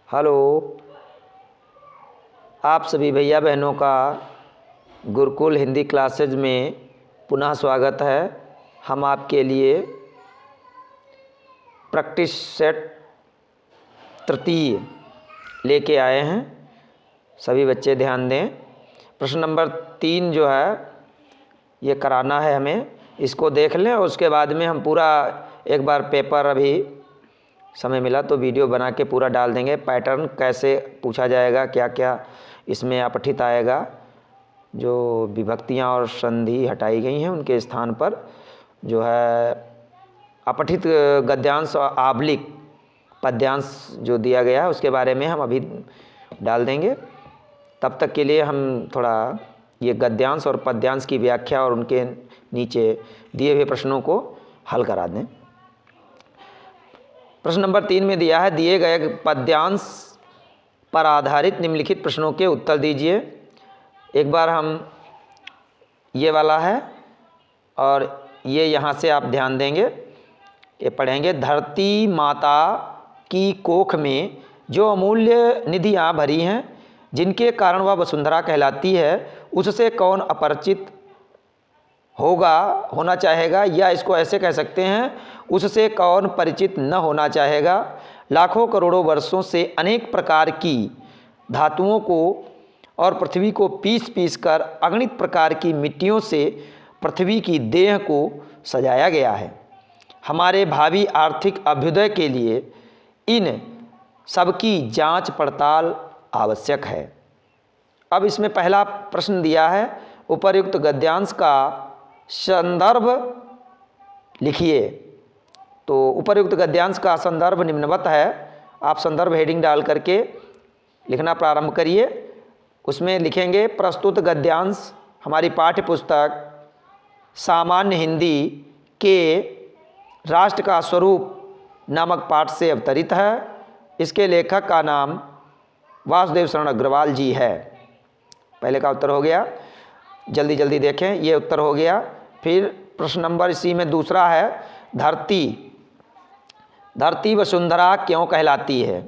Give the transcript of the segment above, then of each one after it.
Hello, आप सभी भैया बहनों का गुरुकुल हिंदी क्लासेज में पुनः स्वागत है। हम आपके लिए प्रैक्टिस सेट तृतीय लेके आए हैं। सभी बच्चे ध्यान दें। प्रश्न नंबर 3 जो है ये कराना है हमें, इसको देख लें और उसके बाद में हम पूरा एक बार पेपर, अभी समय मिला तो वीडियो बना के पूरा डाल देंगे। पैटर्न कैसे पूछा जाएगा, क्या क्या इसमें अपठित आएगा, जो विभक्तियां और संधि हटाई गई हैं उनके स्थान पर जो है अपठित गद्यांश और आबलिक पद्यांश जो दिया गया है उसके बारे में हम अभी डाल देंगे। तब तक के लिए हम थोड़ा ये गद्यांश और पद्यांश की व्याख्या और उनके नीचे दिए हुए प्रश्नों को हल करा दें। प्रश्न नंबर 3 में दिया है, दिए गए पद्यांश पर आधारित निम्नलिखित प्रश्नों के उत्तर दीजिए। एक बार हम ये वाला है और ये यहाँ से आप ध्यान देंगे, ये पढ़ेंगे। धरती माता की कोख में जो अमूल्य निधियाँ भरी हैं, जिनके कारण वह वसुंधरा कहलाती है, उससे कौन अपरिचित होना चाहेगा, या इसको ऐसे कह सकते हैं, उससे कौन परिचित न होना चाहेगा। लाखों करोड़ों वर्षों से अनेक प्रकार की धातुओं को और पृथ्वी को पीस पीस कर अगणित प्रकार की मिट्टियों से पृथ्वी की देह को सजाया गया है। हमारे भावी आर्थिक अभ्युदय के लिए इन सबकी जांच पड़ताल आवश्यक है। अब इसमें पहला प्रश्न दिया है, उपर्युक्त गद्यांश का संदर्भ लिखिए। तो उपर्युक्त गद्यांश का संदर्भ निम्नवत है। आप संदर्भ हेडिंग डाल करके लिखना प्रारंभ करिए। उसमें लिखेंगे, प्रस्तुत गद्यांश हमारी पाठ्य पुस्तक सामान्य हिंदी के राष्ट्र का स्वरूप नामक पाठ से अवतरित है। इसके लेखक का नाम वासुदेव शरण अग्रवाल जी है। पहले का उत्तर हो गया, जल्दी जल्दी देखें, ये उत्तर हो गया। फिर प्रश्न नंबर इसी में दूसरा है, धरती वसुंधरा क्यों कहलाती है।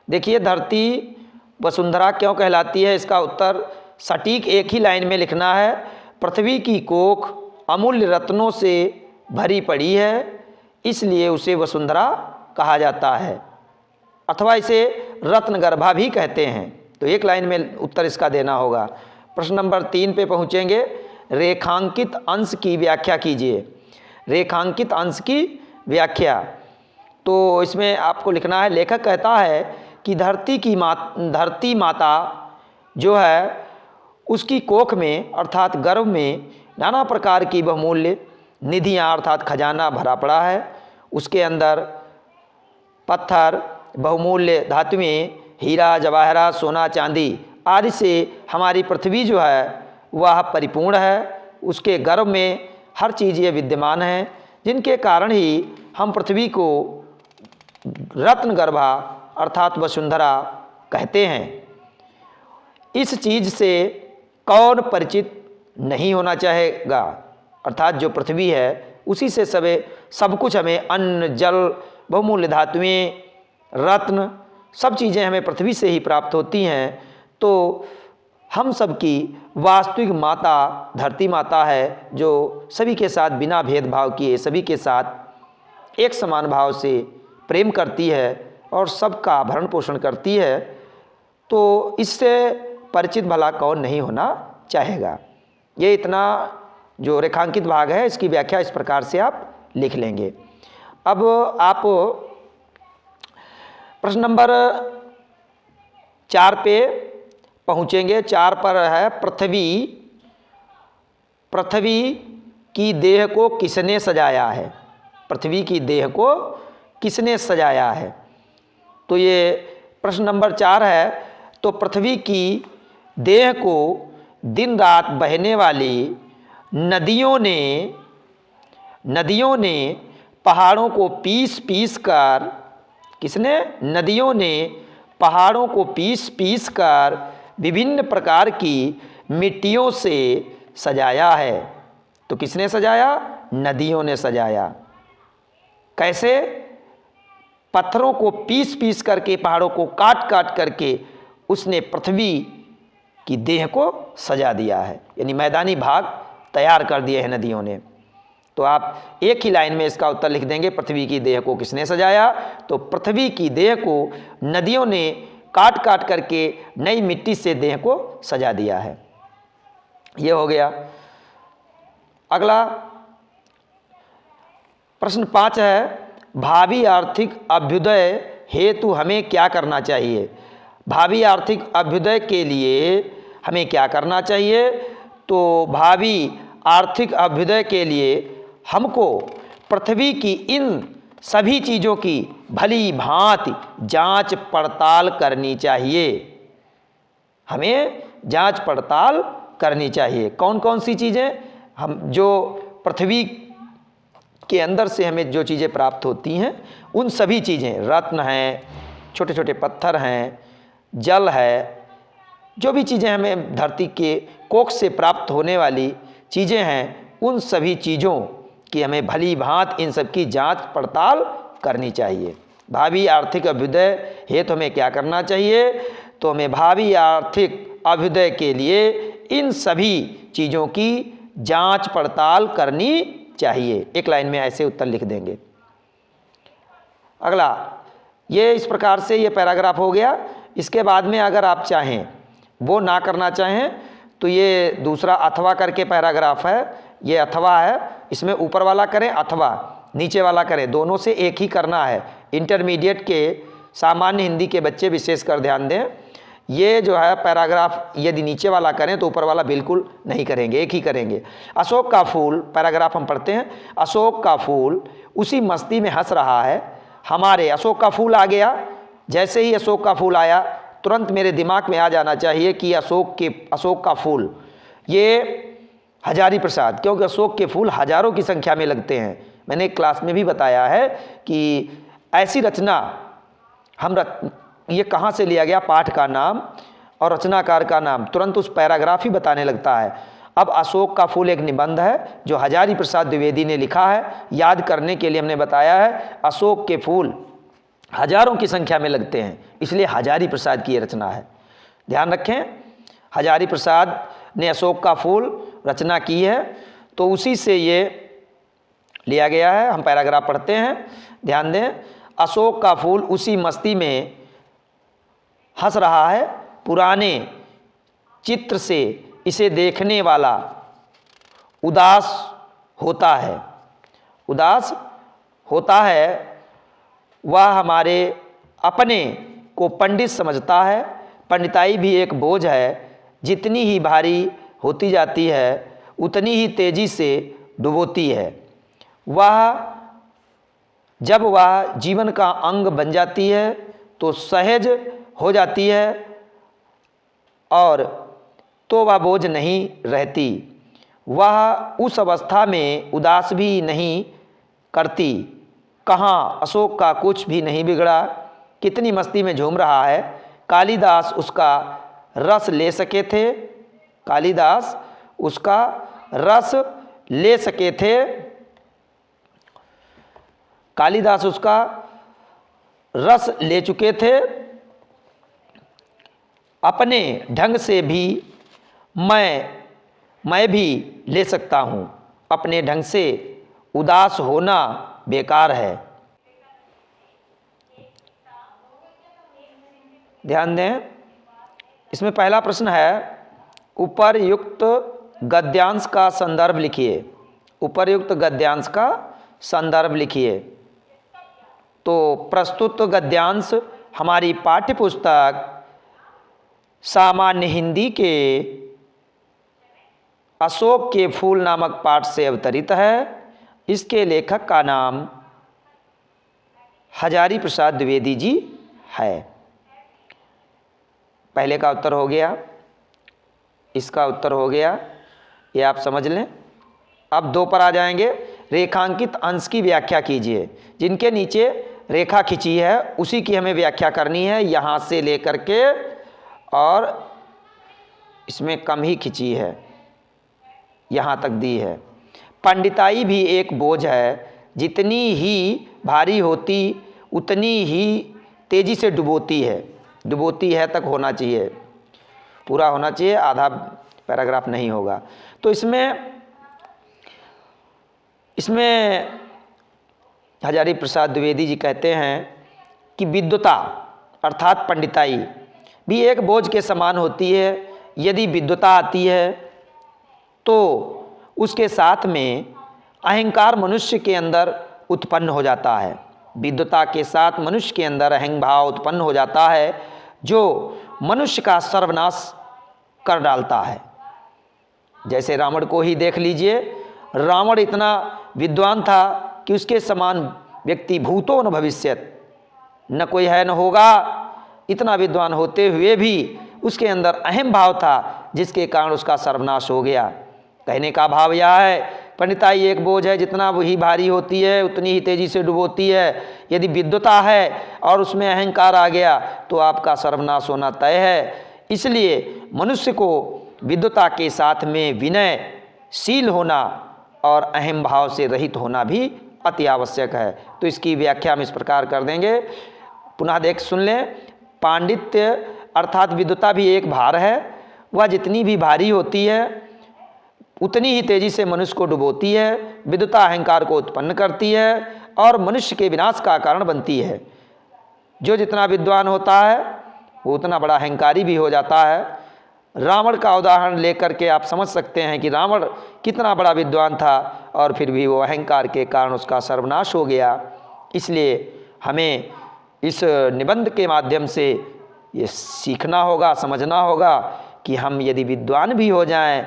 देखिए, धरती वसुंधरा क्यों कहलाती है, इसका उत्तर सटीक एक ही लाइन में लिखना है। पृथ्वी की कोख अमूल्य रत्नों से भरी पड़ी है, इसलिए उसे वसुंधरा कहा जाता है, अथवा इसे रत्नगर्भा भी कहते हैं। तो एक लाइन में उत्तर इसका देना होगा। प्रश्न नंबर 3 पे पहुँचेंगे। रेखांकित अंश की व्याख्या कीजिए। रेखांकित अंश की व्याख्या, तो इसमें आपको लिखना है, लेखक कहता है कि धरती माता जो है उसकी कोख में अर्थात गर्भ में नाना प्रकार की बहुमूल्य निधियाँ अर्थात खजाना भरा पड़ा है। उसके अंदर पत्थर, बहुमूल्य धातुएं, हीरा जवाहरात, सोना चांदी आदि से हमारी पृथ्वी जो है वह परिपूर्ण है। उसके गर्भ में हर चीज़ ये विद्यमान है, जिनके कारण ही हम पृथ्वी को रत्नगर्भा अर्थात वसुंधरा कहते हैं। इस चीज़ से कौन परिचित नहीं होना चाहेगा, अर्थात जो पृथ्वी है उसी से सब कुछ हमें, अन्न, जल, बहुमूल्य धातुएं, रत्न, सब चीज़ें हमें पृथ्वी से ही प्राप्त होती हैं। तो हम सब की वास्तविक माता धरती माता है, जो सभी के साथ बिना भेदभाव किए सभी के साथ एक समान भाव से प्रेम करती है और सबका भरण पोषण करती है। तो इससे परिचित भला कौन नहीं होना चाहेगा। ये इतना जो रेखांकित भाग है इसकी व्याख्या इस प्रकार से आप लिख लेंगे। अब आप प्रश्न नंबर 4 पे पहुँचेंगे। 4 पर है, पृथ्वी की देह को किसने सजाया है। पृथ्वी की देह को किसने सजाया है, तो ये प्रश्न नंबर 4 है। तो पृथ्वी की देह को दिन रात बहने वाली नदियों ने पहाड़ों को पीस पीस कर, किसने, नदियों ने पहाड़ों को पीस पीस कर विभिन्न प्रकार की मिट्टियों से सजाया है। तो किसने सजाया, नदियों ने सजाया। कैसे, पत्थरों को पीस पीस करके, पहाड़ों को काट काट करके उसने पृथ्वी की देह को सजा दिया है, यानी मैदानी भाग तैयार कर दिए हैं नदियों ने। तो आप एक ही लाइन में इसका उत्तर लिख देंगे, पृथ्वी की देह को किसने सजाया? तो पृथ्वी की देह को नदियों ने काट काट करके नई मिट्टी से देह को सजा दिया है। ये हो गया। अगला प्रश्न 5 है, भावी आर्थिक अभ्युदय हेतु हमें क्या करना चाहिए? भावी आर्थिक अभ्युदय के लिए हमें क्या करना चाहिए? तो भावी आर्थिक अभ्युदय के लिए हमको पृथ्वी की इन सभी चीज़ों की भली भांति जांच पड़ताल करनी चाहिए। हमें जांच पड़ताल करनी चाहिए। कौन कौन सी चीज़ें? हम जो पृथ्वी के अंदर से हमें जो चीज़ें प्राप्त होती हैं, उन सभी चीज़ें, रत्न हैं, छोटे छोटे पत्थर हैं, जल है, जो भी चीज़ें हमें धरती के कोख से प्राप्त होने वाली चीज़ें हैं, उन सभी चीज़ों की हमें भली भांति इन सब की जांच पड़ताल करनी चाहिए। भावी आर्थिक अभ्युदय हेतु हमें क्या करना चाहिए? तो हमें भावी आर्थिक अभ्युदय के लिए इन सभी चीज़ों की जांच पड़ताल करनी चाहिए। एक लाइन में ऐसे उत्तर लिख देंगे। अगला, ये इस प्रकार से ये पैराग्राफ हो गया। इसके बाद में अगर आप चाहें, वो ना करना चाहें, तो ये दूसरा अथवा करके पैराग्राफ है, ये अथवा है, इसमें ऊपर वाला करें अथवा नीचे वाला करें, दोनों से एक ही करना है। इंटरमीडिएट के सामान्य हिंदी के बच्चे विशेषकर ध्यान दें, ये जो है पैराग्राफ यदि नीचे वाला करें तो ऊपर वाला बिल्कुल नहीं करेंगे, एक ही करेंगे। अशोक का फूल, पैराग्राफ हम पढ़ते हैं। अशोक का फूल उसी मस्ती में हंस रहा है। हमारे अशोक का फूल आ गया, जैसे ही अशोक का फूल आया तुरंत मेरे दिमाग में आ जाना चाहिए कि अशोक का फूल ये हजारी प्रसाद, क्योंकि अशोक के फूल हजारों की संख्या में लगते हैं। मैंने क्लास में भी बताया है कि ऐसी रचना ये कहाँ से लिया गया, पाठ का नाम और रचनाकार का नाम तुरंत उस पैराग्राफ ही बताने लगता है। अब अशोक का फूल एक निबंध है जो हजारी प्रसाद द्विवेदी ने लिखा है। याद करने के लिए हमने बताया है, अशोक के फूल हजारों की संख्या में लगते हैं, इसलिए हजारी प्रसाद की ये रचना है। ध्यान रखें, हजारी प्रसाद ने अशोक का फूल रचना की है, तो उसी से ये लिया गया है। हम पैराग्राफ पढ़ते हैं, ध्यान दें। अशोक का फूल उसी मस्ती में हंस रहा है, पुराने चित्र से इसे देखने वाला उदास होता है। उदास होता है, वह हमारे अपने को पंडित समझता है। पंडिताई भी एक बोझ है, जितनी ही भारी होती जाती है उतनी ही तेजी से डुबोती है। जब वह जीवन का अंग बन जाती है तो सहज हो जाती है, और तो वह बोझ नहीं रहती। वह उस अवस्था में उदास भी नहीं करती। कहाँ अशोक का कुछ भी नहीं बिगड़ा, कितनी मस्ती में झूम रहा है। कालिदास उसका रस ले सके थे, कालिदास उसका रस ले सके थे, कालिदास उसका रस ले चुके थे। अपने ढंग से भी मैं भी ले सकता हूँ। अपने ढंग से उदास होना बेकार है। ध्यान दें, इसमें पहला प्रश्न है, उपर्युक्त गद्यांश का संदर्भ लिखिए। उपर्युक्त गद्यांश का संदर्भ लिखिए। तो प्रस्तुत गद्यांश हमारी पाठ्यपुस्तक सामान्य हिंदी के अशोक के फूल नामक पाठ से अवतरित है। इसके लेखक का नाम हजारी प्रसाद द्विवेदी जी है। पहले का उत्तर हो गया, इसका उत्तर हो गया, ये आप समझ लें। अब 2 पर आ जाएंगे। रेखांकित अंश की व्याख्या कीजिए। जिनके नीचे रेखा खिंची है उसी की हमें व्याख्या करनी है, यहाँ से लेकर के, और इसमें कम ही खिंची है, यहाँ तक दी है। पंडिताई भी एक बोझ है, जितनी ही भारी होती उतनी ही तेज़ी से डुबोती है तक होना चाहिए, पूरा होना चाहिए, आधा पैराग्राफ नहीं होगा। तो इसमें हजारी प्रसाद द्विवेदी जी कहते हैं कि विद्वता अर्थात पंडिताई भी एक बोझ के समान होती है। यदि विद्वता आती है तो उसके साथ में अहंकार मनुष्य के अंदर उत्पन्न हो जाता है। विद्वता के साथ मनुष्य के अंदर अहंग भाव उत्पन्न हो जाता है, जो मनुष्य का सर्वनाश कर डालता है। जैसे रावण को ही देख लीजिए, रावण इतना विद्वान था कि उसके समान व्यक्ति भूतो न भविष्यत, न कोई है न होगा। इतना विद्वान होते हुए भी उसके अंदर अहम भाव था, जिसके कारण उसका सर्वनाश हो गया। कहने का भाव यह है, पंडिताई एक बोझ है, जितना वही भारी होती है उतनी ही तेजी से डुबोती है। यदि विद्वता है और उसमें अहंकार आ गया तो आपका सर्वनाश होना तय है। इसलिए मनुष्य को विद्वता के साथ में विनयशील होना और अहम भाव से रहित होना भी अति आवश्यक है। तो इसकी व्याख्या हम इस प्रकार कर देंगे, पुनः सुन लें। पांडित्य अर्थात विद्वता भी एक भार है, वह जितनी भी भारी होती है उतनी ही तेजी से मनुष्य को डुबोती है। विद्वता अहंकार को उत्पन्न करती है और मनुष्य के विनाश का कारण बनती है। जो जितना विद्वान होता है वो उतना बड़ा अहंकारी भी हो जाता है। रावण का उदाहरण लेकर के आप समझ सकते हैं कि रावण कितना बड़ा विद्वान था और फिर भी वो अहंकार के कारण उसका सर्वनाश हो गया। इसलिए हमें इस निबंध के माध्यम से ये सीखना होगा, समझना होगा कि हम यदि विद्वान भी हो जाएं,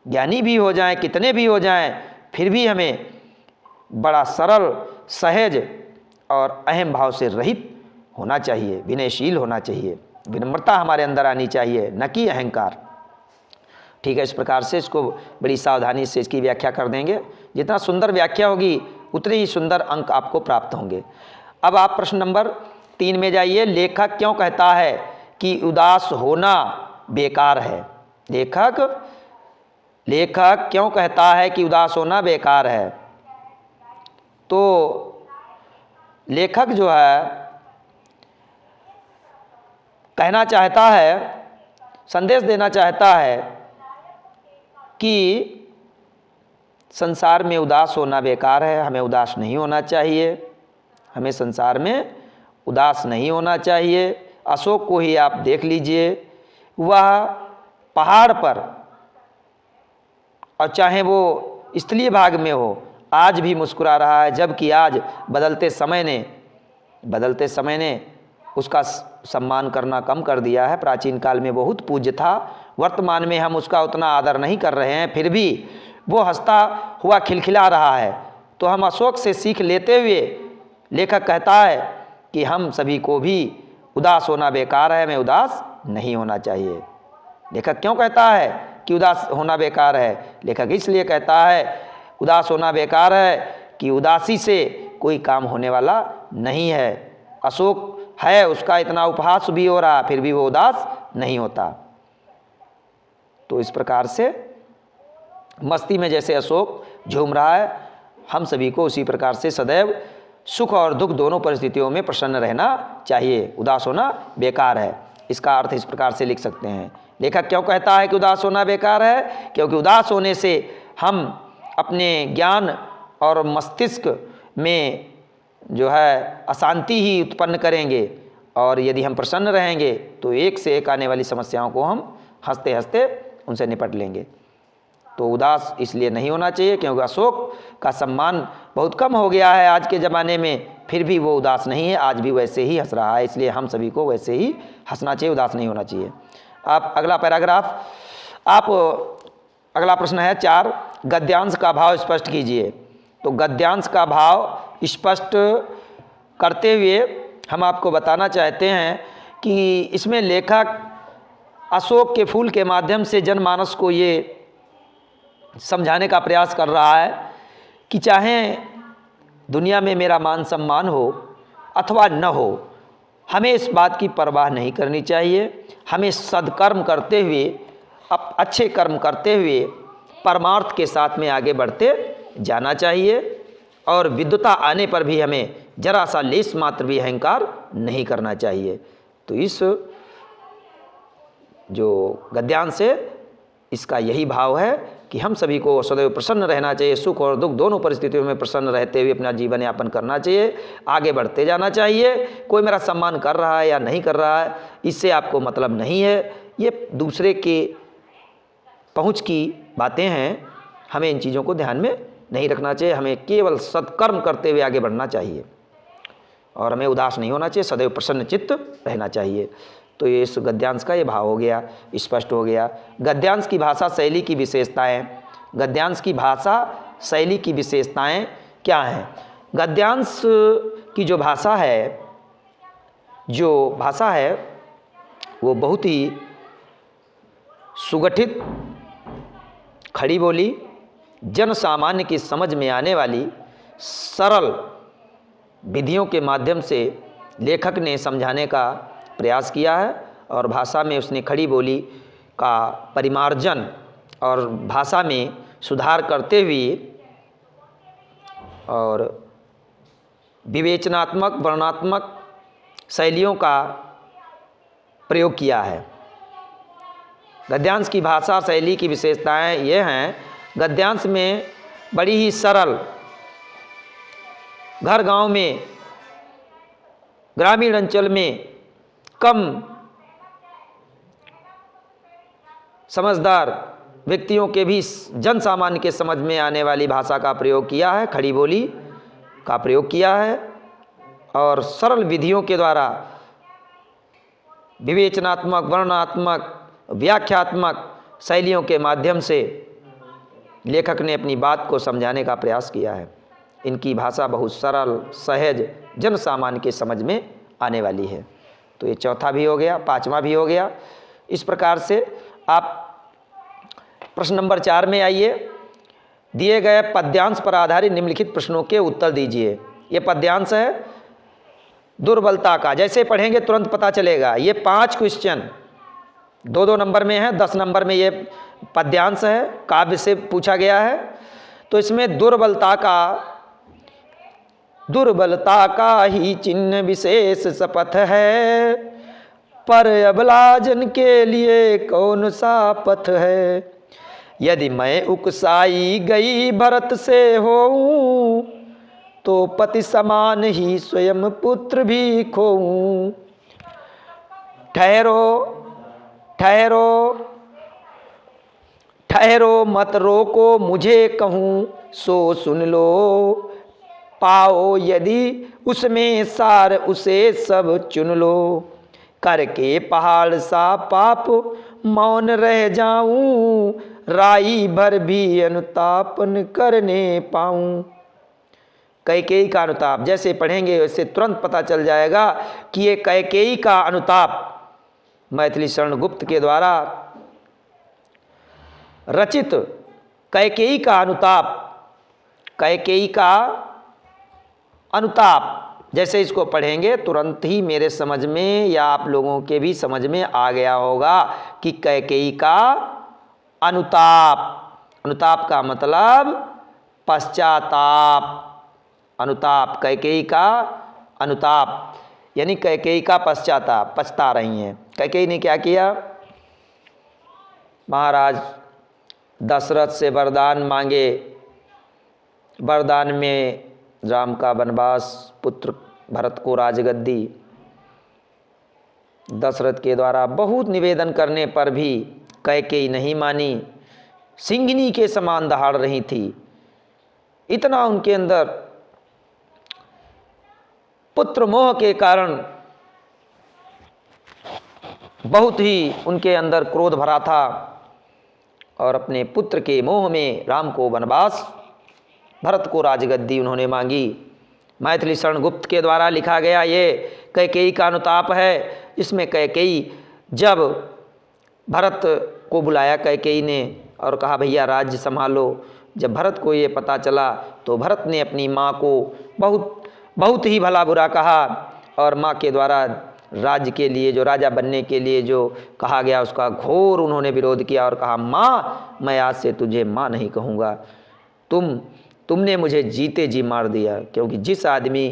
ज्ञानी भी हो जाएं, कितने भी हो जाएं, फिर भी हमें बड़ा सरल, सहज और अहम भाव से रहित होना चाहिए, विनयशील होना चाहिए, विनम्रता हमारे अंदर आनी चाहिए, न कि अहंकार। ठीक है, इस प्रकार से इसको बड़ी सावधानी से इसकी व्याख्या कर देंगे। जितना सुंदर व्याख्या होगी उतने ही सुंदर अंक आपको प्राप्त होंगे। अब आप प्रश्न नंबर 3 में जाइए। लेखक क्यों कहता है कि उदास होना बेकार है? लेखक क्यों कहता है कि उदास होना बेकार है? तो लेखक जो है कहना चाहता है, संदेश देना चाहता है कि संसार में उदास होना बेकार है, हमें उदास नहीं होना चाहिए, हमें संसार में उदास नहीं होना चाहिए। अशोक को ही आप देख लीजिए, वह पहाड़ पर, और चाहे वो स्थलीय भाग में हो, आज भी मुस्कुरा रहा है, जबकि आज बदलते समय ने उसका सम्मान करना कम कर दिया है। प्राचीन काल में बहुत पूज्य था, वर्तमान में हम उसका उतना आदर नहीं कर रहे हैं, फिर भी वो हंसता हुआ खिलखिला रहा है। तो हम अशोक से सीख लेते हुए लेखक कहता है कि हम सभी को भी उदास होना बेकार है, हमें उदास नहीं होना चाहिए। लेखक क्यों कहता है कि उदास होना बेकार है? लेखक इसलिए कहता है उदास होना बेकार है कि उदासी से कोई काम होने वाला नहीं है। अशोक है, उसका इतना उपहास भी हो रहा, फिर भी वो उदास नहीं होता। तो इस प्रकार से मस्ती में जैसे अशोक झूम रहा है, हम सभी को उसी प्रकार से सदैव सुख और दुख दोनों परिस्थितियों में प्रसन्न रहना चाहिए। उदास होना बेकार है, इसका अर्थ इस प्रकार से लिख सकते हैं। लेखक क्यों कहता है कि उदास होना बेकार है? क्योंकि उदास होने से हम अपने ज्ञान और मस्तिष्क में जो है अशांति ही उत्पन्न करेंगे, और यदि हम प्रसन्न रहेंगे तो एक से एक आने वाली समस्याओं को हम हंसते हंसते उनसे निपट लेंगे। तो उदास इसलिए नहीं होना चाहिए क्योंकि अशोक का सम्मान बहुत कम हो गया है आज के ज़माने में, फिर भी वो उदास नहीं है, आज भी वैसे ही हंस रहा है। इसलिए हम सभी को वैसे ही हंसना चाहिए, उदास नहीं होना चाहिए। आप अगला पैराग्राफ, आप अगला प्रश्न है 4, गद्यांश का भाव स्पष्ट कीजिए। तो गद्यांश का भाव स्पष्ट करते हुए हम आपको बताना चाहते हैं कि इसमें लेखक अशोक के फूल के माध्यम से जनमानस को ये समझाने का प्रयास कर रहा है कि चाहे दुनिया में मेरा मान सम्मान हो अथवा न हो, हमें इस बात की परवाह नहीं करनी चाहिए। हमें सद्कर्म करते हुए, अच्छे कर्म करते हुए परमार्थ के साथ में आगे बढ़ते जाना चाहिए। और विद्वता आने पर भी हमें जरा सा लेस मात्र भी अहंकार नहीं करना चाहिए। तो इस जो गद्यांश है इसका यही भाव है कि हम सभी को सदैव प्रसन्न रहना चाहिए, सुख और दुख दोनों परिस्थितियों में प्रसन्न रहते हुए अपना जीवन यापन करना चाहिए, आगे बढ़ते जाना चाहिए। कोई मेरा सम्मान कर रहा है या नहीं कर रहा है इससे आपको मतलब नहीं है, ये दूसरे के पहुंच की बातें हैं, हमें इन चीज़ों को ध्यान में नहीं रखना चाहिए। हमें केवल सत्कर्म करते हुए आगे बढ़ना चाहिए और हमें उदास नहीं होना चाहिए, सदैव प्रसन्न चित्त रहना चाहिए। तो ये इस गद्यांश का ये भाव हो गया, स्पष्ट हो गया। गद्यांश की भाषा शैली की विशेषताएं, गद्यांश की भाषा शैली की विशेषताएं क्या हैं? गद्यांश की जो भाषा है वो बहुत ही सुगठित, खड़ी बोली, जन सामान्य की समझ में आने वाली सरल विधियों के माध्यम से लेखक ने समझाने का प्रयास किया है और भाषा में उसने खड़ी बोली का परिमार्जन और भाषा में सुधार करते हुए और विवेचनात्मक वर्णनात्मक शैलियों का प्रयोग किया है। गद्यांश की भाषा शैली की विशेषताएं ये हैं, गद्यांश में बड़ी ही सरल, घर गांव में, ग्रामीण अंचल में कम समझदार व्यक्तियों के भी जन सामान्य के समझ में आने वाली भाषा का प्रयोग किया है, खड़ी बोली का प्रयोग किया है और सरल विधियों के द्वारा विवेचनात्मक, वर्णनात्मक, व्याख्यात्मक शैलियों के माध्यम से लेखक ने अपनी बात को समझाने का प्रयास किया है। इनकी भाषा बहुत सरल, सहज, जन सामान्य के समझ में आने वाली है। तो ये चौथा भी हो गया, पांचवा भी हो गया। इस प्रकार से आप प्रश्न नंबर 4 में आइए। दिए गए पद्यांश पर आधारित निम्नलिखित प्रश्नों के उत्तर दीजिए। ये पद्यांश है दुर्बलता का, जैसे पढ़ेंगे तुरंत पता चलेगा। ये 5 क्वेश्चन 2-2 नंबर में है, 10 नंबर में ये पद्यांश है, काव्य से पूछा गया है। तो इसमें दुर्बलता का ही चिन्ह विशेष शपथ है, पर अबलाजन के लिए कौन सा पथ है। यदि मैं उकसाई गई भरत से होऊं, तो पति समान ही स्वयं पुत्र भी खोऊं। ठहरो मत रोको मुझे कहूँ, सो सुन लो पाओ यदि उसमें सार उसे सब चुन लो। करके पहाड़ सा पाप मौन रह जाऊं, राई भर भी अनुतापन करने पाऊं। कैकेयी का अनुताप, जैसे पढ़ेंगे वैसे तुरंत पता चल जाएगा कि ये कैकेयी का अनुताप मैथिली शरण गुप्त के द्वारा रचित कैकेयी का अनुताप जैसे इसको पढ़ेंगे तुरंत ही मेरे समझ में या आप लोगों के भी समझ में आ गया होगा कि कैकेयी का अनुताप का मतलब पश्चाताप। अनुताप, कैकेयी का अनुताप यानी कैकेयी का पश्चाताप, पछता रही हैं। कैकेयी ने क्या किया? महाराज दशरथ से वरदान मांगे, वरदान में राम का वनवास, पुत्र भरत को राजगद्दी। दशरथ के द्वारा बहुत निवेदन करने पर भी कैकेयी नहीं मानी, सिंगिनी के समान दहाड़ रही थी। इतना उनके अंदर पुत्र मोह के कारण बहुत ही उनके अंदर क्रोध भरा था और अपने पुत्र के मोह में राम को वनवास, भरत को राजगद्दी उन्होंने मांगी। मैथिली शरण गुप्त के द्वारा लिखा गया ये कैकेयी का अनुताप है। इसमें कैकेयी जब भरत को बुलाया कैकेयी ने और कहा भैया राज्य संभालो, जब भरत को ये पता चला तो भरत ने अपनी माँ को बहुत ही भला बुरा कहा और माँ के द्वारा राज्य के लिए, जो राजा बनने के लिए जो कहा गया उसका घोर उन्होंने विरोध किया और कहा माँ मैं आज से तुझे माँ नहीं कहूँगा, तुमने मुझे जीते जी मार दिया। क्योंकि जिस आदमी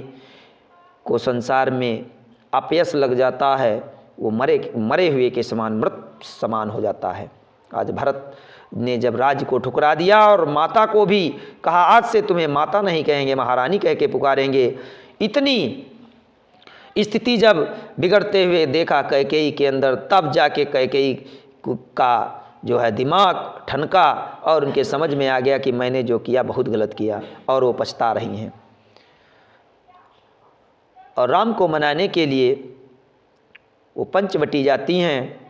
को संसार में अपयश लग जाता है वो मरे हुए के समान, मृत समान हो जाता है। आज भरत ने जब राज्य को ठुकरा दिया और माता को भी कहा आज से तुम्हें माता नहीं कहेंगे, महारानी कह के पुकारेंगे, इतनी स्थिति जब बिगड़ते हुए देखा कैकेयी के अंदर, तब जाके कैकेयी का जो है दिमाग ठनका और उनके समझ में आ गया कि मैंने जो किया बहुत गलत किया, और वो पछता रही हैं। और राम को मनाने के लिए वो पंचवटी जाती हैं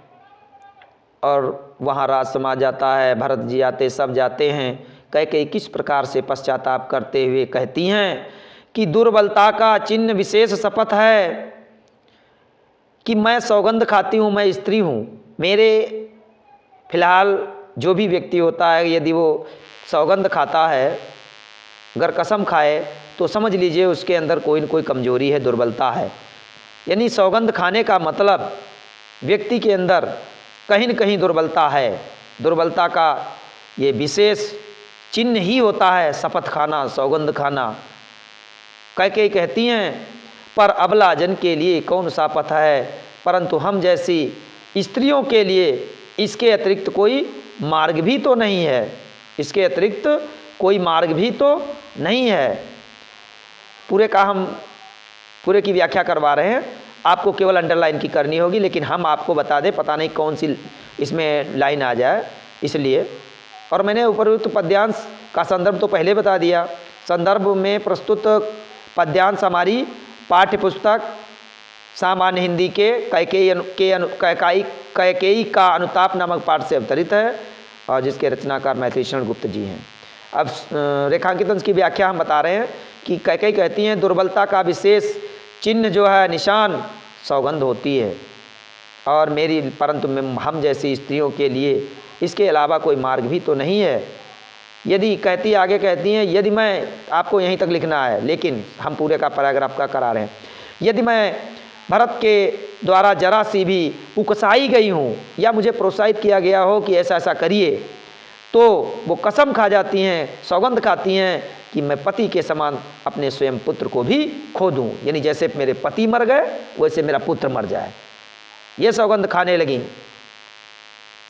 और वहाँ राज समा जाता है, भरत जी आते, सब जाते हैं। कैकेयी किस प्रकार से पश्चाताप करते हुए कहती हैं कि दुर्बलता का चिन्ह विशेष शपथ है कि मैं सौगंध खाती हूँ, मैं स्त्री हूँ। मेरे फिलहाल जो भी व्यक्ति होता है यदि वो सौगंध खाता है, अगर कसम खाए, तो समझ लीजिए उसके अंदर कोई न कोई कमजोरी है, दुर्बलता है। यानी सौगंध खाने का मतलब व्यक्ति के अंदर कहीं न कहीं दुर्बलता है। दुर्बलता का ये विशेष चिन्ह ही होता है शपथ खाना, सौगंध खाना। कैकेयी कहती हैं पर अबला जन के लिए कौन सा पथ है, परंतु हम जैसी स्त्रियों के लिए इसके अतिरिक्त कोई मार्ग भी तो नहीं है, इसके अतिरिक्त कोई मार्ग भी तो नहीं है। पूरे का हम पूरे की व्याख्या करवा रहे हैं, आपको केवल अंडरलाइन की करनी होगी, लेकिन हम आपको बता दें, पता नहीं कौन सी इसमें लाइन आ जाए इसलिए। और मैंने उपरोक्त पद्यांश का संदर्भ तो पहले बता दिया। संदर्भ में प्रस्तुत पद्यांश हमारी पाठ्य पुस्तक सामान्य हिंदी के कैकेयी का अनुताप नामक पाठ से अवतरित है और जिसके रचनाकार मैथिली शरण गुप्त जी हैं। अब रेखांकित की व्याख्या हम बता रहे हैं कि कैकेयी कहती हैं दुर्बलता का विशेष चिन्ह जो है, निशान सौगंध होती है, और मेरी परंतु हम जैसी स्त्रियों के लिए इसके अलावा कोई मार्ग भी तो नहीं है। यदि आगे कहती हैं, यदि मैं, आपको यहीं तक लिखना है लेकिन हम पूरे का पैराग्राफ का करा रहे हैं, यदि मैं भरत के द्वारा जरा सी भी उकसाई गई हूँ या मुझे प्रोत्साहित किया गया हो कि ऐसा ऐसा करिए, तो वो कसम खा जाती हैं, सौगंध खाती हैं कि मैं पति के समान अपने स्वयं पुत्र को भी खो दूँ। यानी जैसे मेरे पति मर गए वैसे मेरा पुत्र मर जाए, ये सौगंध खाने लगी।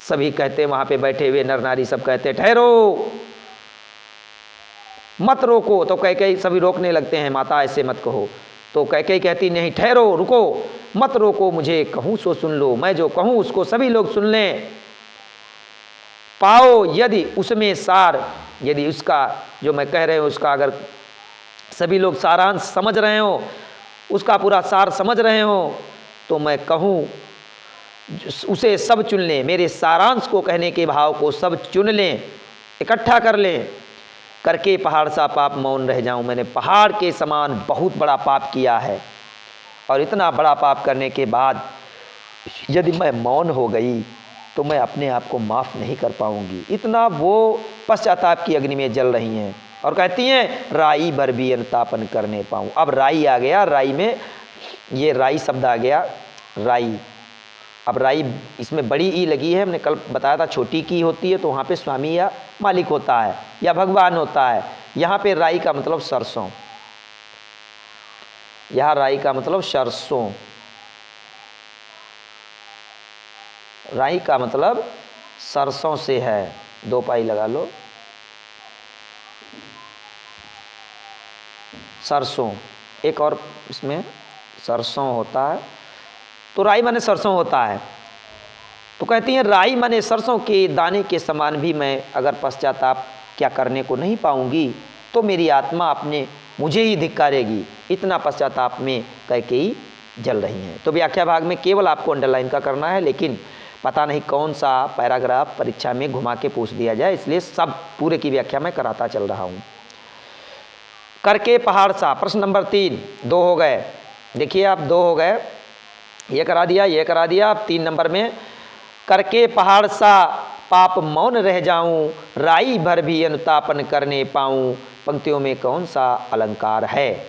सभी कहते, वहाँ पे बैठे हुए नर नारी सब कहते ठहरो, मत रोको। तो कैकेयी सभी रोकने लगते हैं, माता ऐसे मत कहो। तो कैकेयी कहती नहीं, ठहरो, रुको, मत रोको, मुझे कहूँ सो सुन लो, मैं जो कहूँ उसको सभी लोग सुन लें। पाओ यदि उसमें सार, यदि उसका जो मैं कह रहे हूँ उसका अगर सभी लोग सारांश समझ रहे हो, उसका पूरा सार समझ रहे हो, तो मैं कहूँ उसे सब चुन लें। मेरे सारांश को कहने के भाव को सब चुन लें, इकट्ठा कर लें। करके पहाड़ सा पाप मौन रह जाऊं, मैंने पहाड़ के समान बहुत बड़ा पाप किया है, और इतना बड़ा पाप करने के बाद यदि मैं मौन हो गई तो मैं अपने आप को माफ़ नहीं कर पाऊंगी। इतना वो पश्चाताप की अग्नि में जल रही हैं और कहती हैं राई भर भी अनुतापन करने पाऊँ। अब राई आ गया, राई में ये राई शब्द आ गया, राई। अब राई इसमें बड़ी ई लगी है, हमने कल बताया था छोटी की होती है तो वहाँ पे स्वामी या मालिक होता है या भगवान होता है। यहाँ पे राई का मतलब सरसों, यहाँ राई का मतलब सरसों, राई का मतलब सरसों से है। दो पाई लगा लो, सरसों, एक और इसमें सरसों होता है, तो राई माने सरसों होता है। तो कहती हैं राई माने सरसों के दाने के समान भी मैं अगर पश्चाताप क्या करने को नहीं पाऊंगी तो मेरी आत्मा अपने मुझे ही धिक्कारेगी। इतना पश्चाताप में कैकेयी जल रही हैं। तो व्याख्या भाग में केवल आपको अंडरलाइन का करना है, लेकिन पता नहीं कौन सा पैराग्राफ परीक्षा में घुमा के पूछ दिया जाए, इसलिए सब पूरे की व्याख्या मैं कराता चल रहा हूँ। करके पहाड़ सा, प्रश्न नंबर 3, 2 हो गए। देखिए आप 2 हो गए, ये करा दिया, ये करा दिया। अब 3 नंबर में करके पहाड़ सा पाप मौन रह जाऊं, राई भर भी अनुतापन करने पाऊं, पंक्तियों में कौन सा अलंकार है।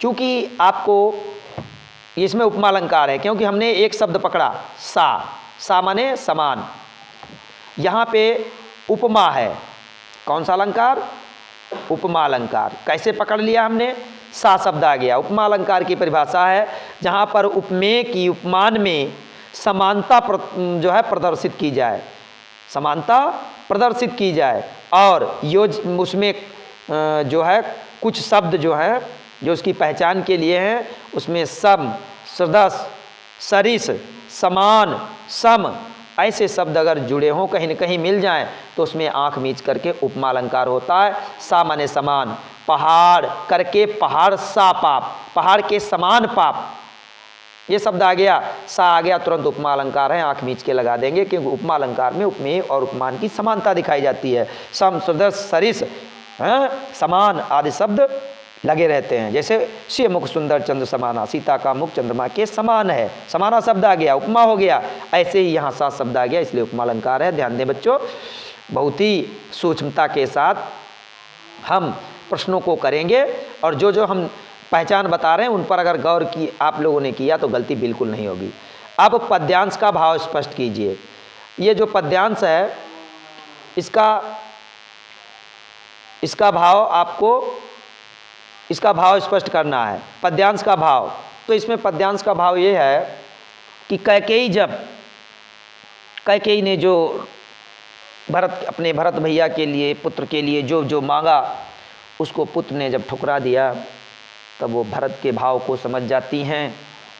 चूंकि आपको इसमें उपमा अलंकार है, क्योंकि हमने एक शब्द पकड़ा सा माने समान, यहाँ पे उपमा है। कौन सा अलंकार? उपमा अलंकार। कैसे पकड़ लिया हमने? सा शब्द आ गया। उपमा अलंकार की परिभाषा है जहाँ पर उपमेय की उपमान में समानता जो है प्रदर्शित की जाए, समानता प्रदर्शित की जाए, और उसमें जो है कुछ शब्द जो है जो उसकी पहचान के लिए हैं, उसमें सम, सदृश, सरिस, समान, सम ऐसे शब्द अगर जुड़े हों, कहीं न कहीं मिल जाएं, तो उसमें आँख मीच करके उपमा अलंकार होता है। सा माने समान, पहाड़ करके पहाड़ सा पाप, पहाड़ के समान पाप, ये शब्द आ गया, सा आ गया, तुरंत उपमा अलंकार है, आँख मीच के लगा देंगे, क्योंकि उपमा अलंकार में उपमेय और उपमान की समानता दिखाई जाती है। सम, सदृश, सरिस, समान आदि शब्द लगे रहते हैं। जैसे से मुख सुंदर चंद्र समाना, सीता का मुख चंद्रमा के समान है, समाना शब्द आ गया, उपमा हो गया। ऐसे ही यहाँ सा शब्द आ गया, इसलिए उपमा अलंकार है। ध्यान दें बच्चों, बहुत ही सूक्ष्मता के साथ हम प्रश्नों को करेंगे, और जो जो हम पहचान बता रहे हैं उन पर अगर गौर की आप लोगों ने किया तो गलती बिल्कुल नहीं होगी। अब पद्यांश का भाव स्पष्ट कीजिए। ये जो पद्यांश है इसका भाव आपको, इसका भाव स्पष्ट करना है। पद्यांश का भाव, तो इसमें पद्यांश का भाव ये है कि कैकेयी ने जो अपने भरत भैया के लिए, पुत्र के लिए जो जो मांगा, उसको पुत्र ने जब ठुकरा दिया, तब वो भरत के भाव को समझ जाती हैं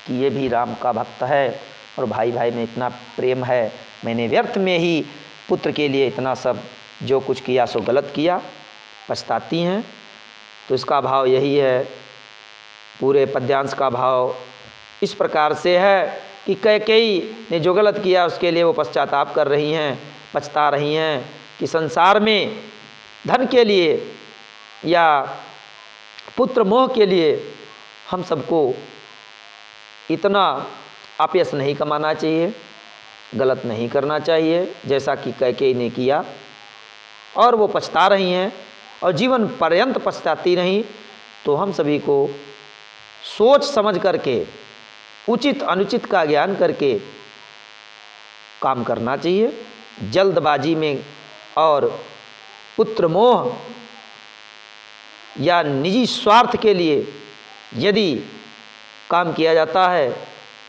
कि ये भी राम का भक्त है और भाई भाई में इतना प्रेम है, मैंने व्यर्थ में ही पुत्र के लिए इतना सब जो कुछ किया सो गलत किया, पछताती हैं। तो इसका भाव यही है। पूरे पद्यांश का भाव इस प्रकार से है कि कैकेयी ने जो गलत किया उसके लिए वो पश्चाताप कर रही हैं, पछता रही हैं कि संसार में धन के लिए या पुत्र मोह के लिए हम सबको इतना अपयश नहीं कमाना चाहिए, गलत नहीं करना चाहिए जैसा कि कैकेयी ने किया, और वो पछता रही हैं और जीवन पर्यंत पछताती रहीं। तो हम सभी को सोच समझ करके, उचित अनुचित का ज्ञान करके काम करना चाहिए। जल्दबाजी में और पुत्र मोह या निजी स्वार्थ के लिए यदि काम किया जाता है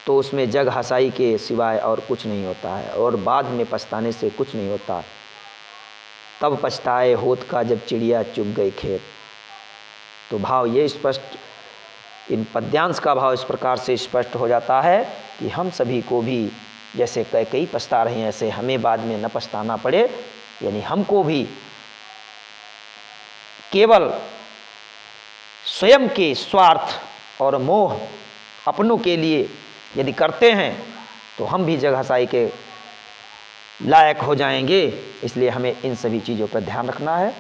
तो उसमें जग हंसाई के सिवाय और कुछ नहीं होता है, और बाद में पछताने से कुछ नहीं होता। तब पछताए होत का जब चिड़िया चुग गई खेत। तो भाव ये स्पष्ट, इन पद्यांश का भाव इस प्रकार से स्पष्ट हो जाता है कि हम सभी को भी जैसे कैकेयी पछता रहे हैं, ऐसे हमें बाद में न पछताना पड़े। यानी हमको भी केवल स्वयं के स्वार्थ और मोह अपनों के लिए यदि करते हैं तो हम भी जग हंसाई के लायक हो जाएंगे। इसलिए हमें इन सभी चीज़ों पर ध्यान रखना है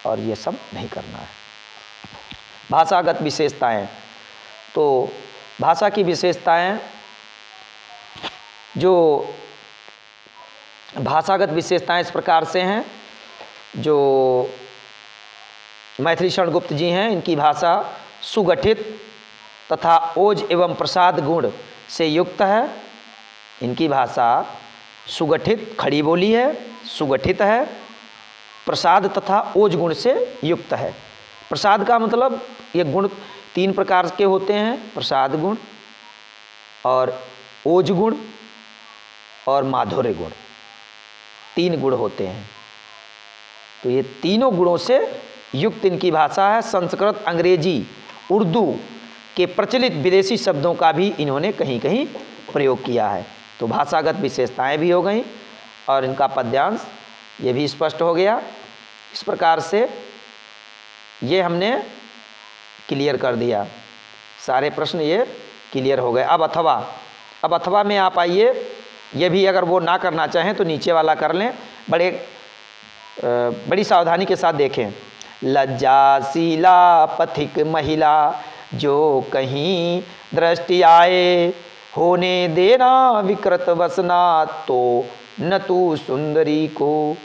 और ये सब नहीं करना है। भाषागत विशेषताएं, तो भाषा की विशेषताएं, जो भाषागत विशेषताएं इस प्रकार से हैं। जो मैथिली शरण गुप्त जी हैं, इनकी भाषा सुगठित तथा ओज एवं प्रसाद गुण से युक्त है। इनकी भाषा सुगठित खड़ी बोली है, सुगठित है, प्रसाद तथा ओज गुण से युक्त है। प्रसाद का मतलब ये गुण 3 प्रकार के होते हैं, प्रसाद गुण और ओज गुण और माधुर्य गुण, 3 गुण होते हैं। तो ये तीनों गुणों से युक्त इनकी भाषा है। संस्कृत, अंग्रेजी, उर्दू के प्रचलित विदेशी शब्दों का भी इन्होंने कहीं कहीं प्रयोग किया है। तो भाषागत विशेषताएं भी हो गई और इनका पद्यांश ये भी स्पष्ट हो गया। इस प्रकार से ये हमने क्लियर कर दिया, सारे प्रश्न ये क्लियर हो गए। अब अथवा में आप आइए, ये भी अगर वो ना करना चाहें तो नीचे वाला कर लें। बड़ी सावधानी के साथ देखें। लज्जाशीला पथिक महिला जो कहीं दृष्टि आए, होने देना विकृत वसना तो न तू सुंदरी को।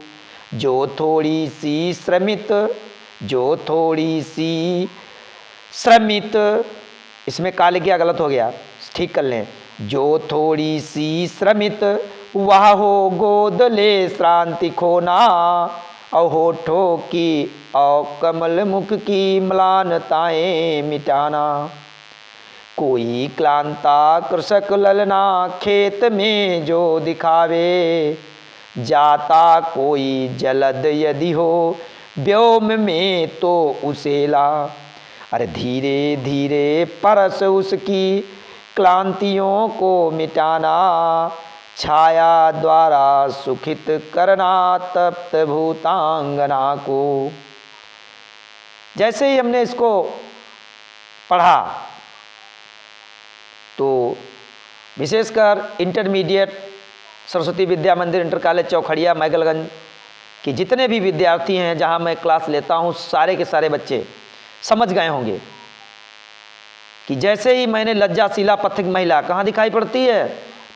जो थोड़ी सी श्रमित, इसमें काले क्या गलत हो गया, ठीक कर लें। जो थोड़ी सी श्रमित वह हो गोद ले श्रांति खोना, और होठों की और कमल मुख की म्लानताएं मिटाना। कोई क्लांता कृषक ललना खेत में जो दिखावे, जाता कोई जलद यदि हो व्योम में तो उसे ला। अरे धीरे धीरे परस उसकी क्लांतियों को मिटाना, छाया द्वारा सुखित करना तप्त भूतांगना को। जैसे ही हमने इसको पढ़ा तो विशेषकर इंटरमीडिएट सरस्वती विद्या मंदिर इंटर कॉलेज चौखड़िया मैगलगंज के जितने भी विद्यार्थी हैं जहां मैं क्लास लेता हूं, सारे के सारे बच्चे समझ गए होंगे कि जैसे ही मैंने लज्जाशीला पथिक महिला कहाँ दिखाई पड़ती है,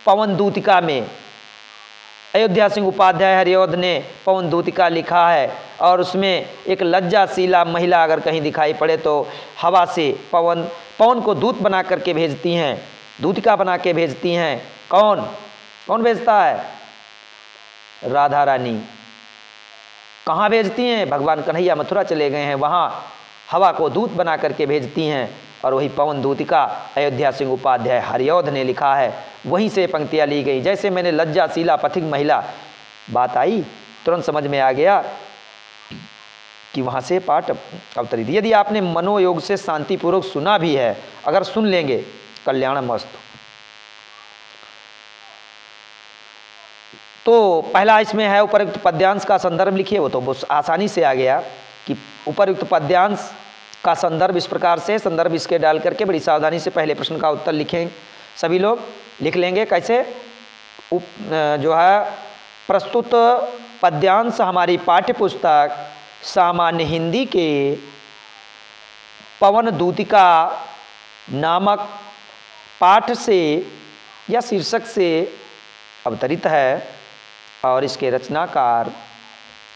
पवन दूतिका में। अयोध्या सिंह उपाध्याय हरिऔध ने पवन दूतिका लिखा है और उसमें एक लज्जाशीला महिला अगर कहीं दिखाई पड़े तो हवा से पवन को दूत बना करके भेजती हैं, दूतिका बना के भेजती हैं। कौन भेजता है? राधा रानी। कहाँ भेजती हैं? भगवान कन्हैया मथुरा चले गए हैं, वहाँ हवा को दूत बना करके भेजती हैं और वही पवन दूतिका अयोध्या सिंह उपाध्याय हरिऔध ने लिखा है, वहीं से पंक्तियाँ ली गई। जैसे मैंने लज्जाशीला पथिक महिला बात आई, तुरंत समझ में आ गया कि वहाँ से पाठ अवतरित। यदि आपने मनोयोग से शांतिपूर्वक सुना भी है, अगर सुन लेंगे कल्याण मस्त। तो पहला इसमें है उपयुक्त पद्यांश का संदर्भ लिखिए, वो तो बहुत आसानी से आ गया कि उपयुक्त पद्यांश का संदर्भ इस प्रकार से, संदर्भ इसके डाल करके बड़ी सावधानी से पहले प्रश्न का उत्तर लिखें। सभी लोग लिख लेंगे कैसे? जो है प्रस्तुत पद्यांश हमारी पाठ्य पुस्तक सामान्य हिंदी के पवन दूतिका नामक पाठ से या शीर्षक से अवतरित है और इसके रचनाकार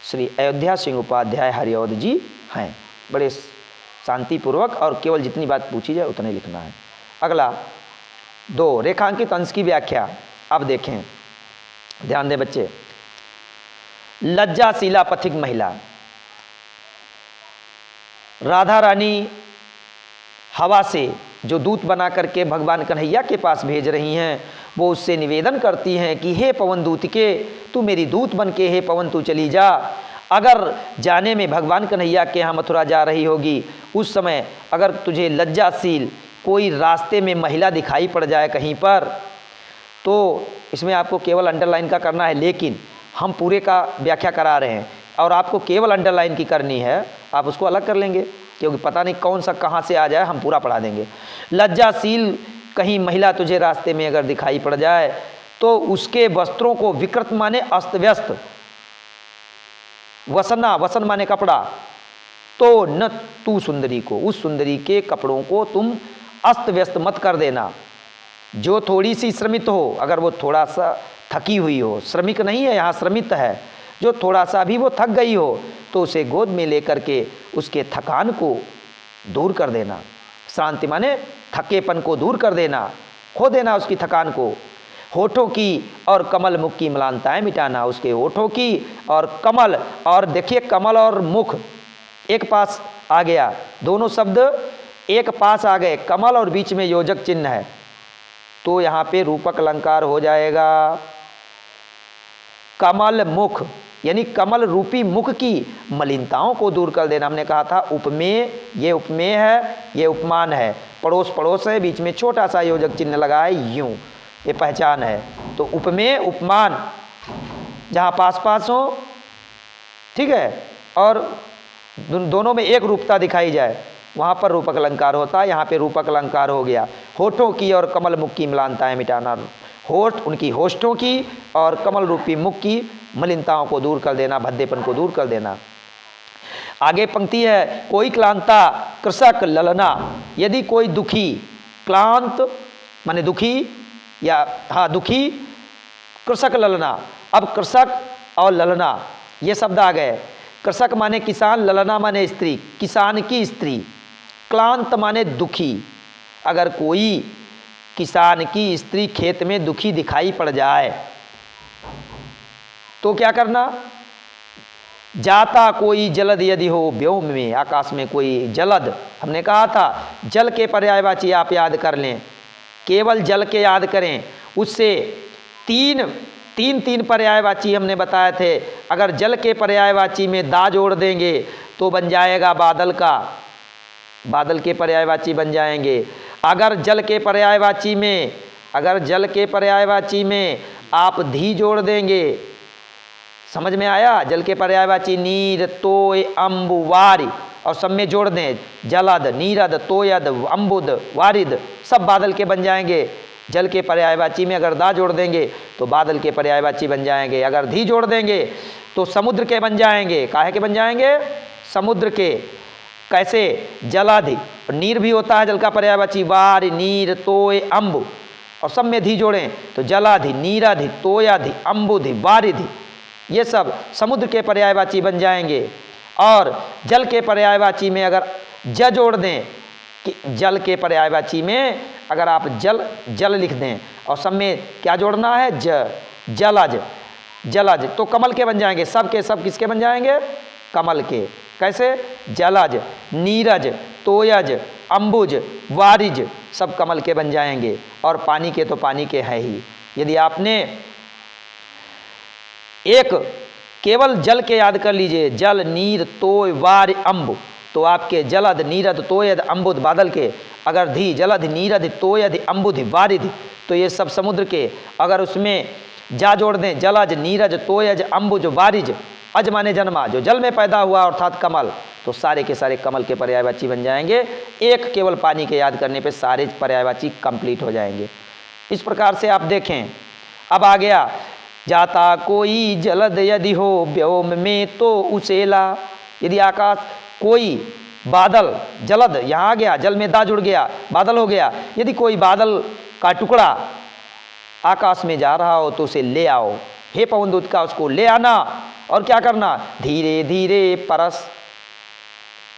श्री अयोध्या सिंह उपाध्याय हरिऔध जी हैं। बड़े शांतिपूर्वक और केवल जितनी बात पूछी जाए उतने लिखना है। अगला 2 रेखांकित अंश की व्याख्या। अब देखें, ध्यान दें बच्चे। लज्जाशीला पथिक महिला, राधा रानी हवा से जो दूत बना करके भगवान कन्हैया के पास भेज रही हैं, वो उससे निवेदन करती हैं कि हे पवन दूतिके, तू मेरी दूत बन के, हे पवन तू चली जा। अगर जाने में भगवान कन्हैया के यहाँ मथुरा जा रही होगी, उस समय अगर तुझे लज्जाशील कोई रास्ते में महिला दिखाई पड़ जाए कहीं पर, तो इसमें आपको केवल अंडरलाइन का करना है, लेकिन हम पूरे का व्याख्या करा रहे हैं और आपको केवल अंडरलाइन की करनी है, आप उसको अलग कर लेंगे क्योंकि पता नहीं कौन सा कहाँ से आ जाए, हम पूरा पढ़ा देंगे। लज्जाशील कहीं महिला तुझे रास्ते में अगर दिखाई पड़ जाए तो उसके वस्त्रों को विकृत माने अस्त व्यस्त, वसन माने कपड़ा, तो न तू सुंदरी को, उस सुंदरी के कपड़ों को तुम अस्त व्यस्त मत कर देना। जो थोड़ी सी श्रमित हो, अगर वो थोड़ा सा थकी हुई हो, श्रमिक नहीं है यहाँ, श्रमित है, जो थोड़ा सा भी वो थक गई हो तो उसे गोद में लेकर के उसके थकान को दूर कर देना। शांति माने थकेपन को दूर कर देना, खो देना उसकी थकान को। होठों की और कमल मुख की म्लानताएं मिटाना, उसके होठों की और कमल, और देखिए कमल और मुख एक पास आ गया, दोनों शब्द एक पास आ गए, कमल और बीच में योजक चिन्ह है, तो यहाँ पे रूपक अलंकार हो जाएगा। कमल मुख यानी कमल रूपी मुख की मलिनताओं को दूर कर देना। हमने कहा था उपमेय, ये उपमेय है, ये उपमान है, पड़ोस है, बीच में छोटा सा योजक चिन्ह लगा है, यूं, ये पहचान है। तो उपमेय उपमान जहाँ पास हो, ठीक है, और दोनों में एक रूपता दिखाई जाए, वहाँ पर रूपक अलंकार होता है। यहाँ पे रूपक अलंकार हो गया। होठों की और कमल मुख की मलिनताएं मिटाना, होठ उनकी होठों की और कमल रूपी मुख की मलिनताओं को दूर कर देना, भद्देपन को दूर कर देना। आगे पंक्ति है, कोई क्लांता कृषक ललना, यदि कोई दुखी, क्लांत माने दुखी या हाँ दुखी, कृषक ललना। अब कृषक और ललना ये शब्द आ गए। कृषक माने किसान, ललना माने स्त्री, किसान की स्त्री, क्लांत माने दुखी। अगर कोई किसान की स्त्री खेत में दुखी दिखाई पड़ जाए तो क्या करना? जाता कोई जलद यदि हो व्योम में, आकाश में कोई जलद, हमने कहा था जल के पर्यायवाची आप याद कर लें, केवल जल के याद करें, उससे तीन पर्यायवाची हमने बताए थे। अगर जल के पर्यायवाची में दा जोड़ देंगे तो बन जाएगा बादल का, बादल के पर्यायवाची बन जाएंगे। अगर जल के पर्यायवाची में आप धी जोड़ देंगे, समझ में आया, जल के पर्यायवाची नीर तोय अम्बु वारि और सब में जोड़ दें जलद नीरद तोयद अम्बुद वारिद, सब बादल के बन जाएंगे। जल के पर्यायवाची में अगर दा जोड़ देंगे तो बादल के पर्यायवाची बन जाएंगे, अगर धी जोड़ देंगे तो समुद्र के बन जाएंगे। काहे के बन जाएंगे? समुद्र के। कैसे? जलाधि, नीर भी होता है जल का पर्यायवाची, वारि नीर तोय अम्बु, और सब में धी जोड़ें तो जलाधि नीराधि तोयाधि अम्बुधि वारिधि, ये सब समुद्र के पर्यायवाची बन जाएंगे। और जल के पर्यायवाची में अगर ज जोड़ दें, कि जल के पर्यायवाची में अगर आप जल लिख दें और सब में क्या जोड़ना है? जलज, तो कमल के बन जाएंगे। सब के सब किसके बन जाएंगे? कमल के। कैसे? जलज नीरज तोयज अम्बुज वारिज, सब कमल के बन जाएंगे। और पानी के तो पानी के है ही। यदि आपने एक केवल जल के याद कर लीजिए, जल नीर तोय वार अम्बु, तो आपके जलद नीरद तोयद अम्बुद बादल के। अगर धी जलद नीरद तोयद अम्बुद वारिध, तो ये सब समुद्र के। अगर उसमें जा जोड़ दें जलज नीरज तोयज अम्बुज वारिज, अज माने जन्मा, जो जल में पैदा हुआ अर्थात कमल, तो सारे के सारे कमल के पर्यायवाची बन जाएंगे। एक केवल पानी के याद करने पे सारे पर्यायवाची कंप्लीट हो जाएंगे। इस प्रकार से आप देखें। अब आ गया जाता कोई जलद यदि हो व्योम में तो उसेला, यदि आकाश कोई बादल जलद, यहाँ आ गया जल में दा जुड़ गया बादल हो गया। यदि कोई बादल का टुकड़ा आकाश में जा रहा हो तो उसे ले आओ, हे पवन दूत का उसको ले आना। और क्या करना? धीरे धीरे परस।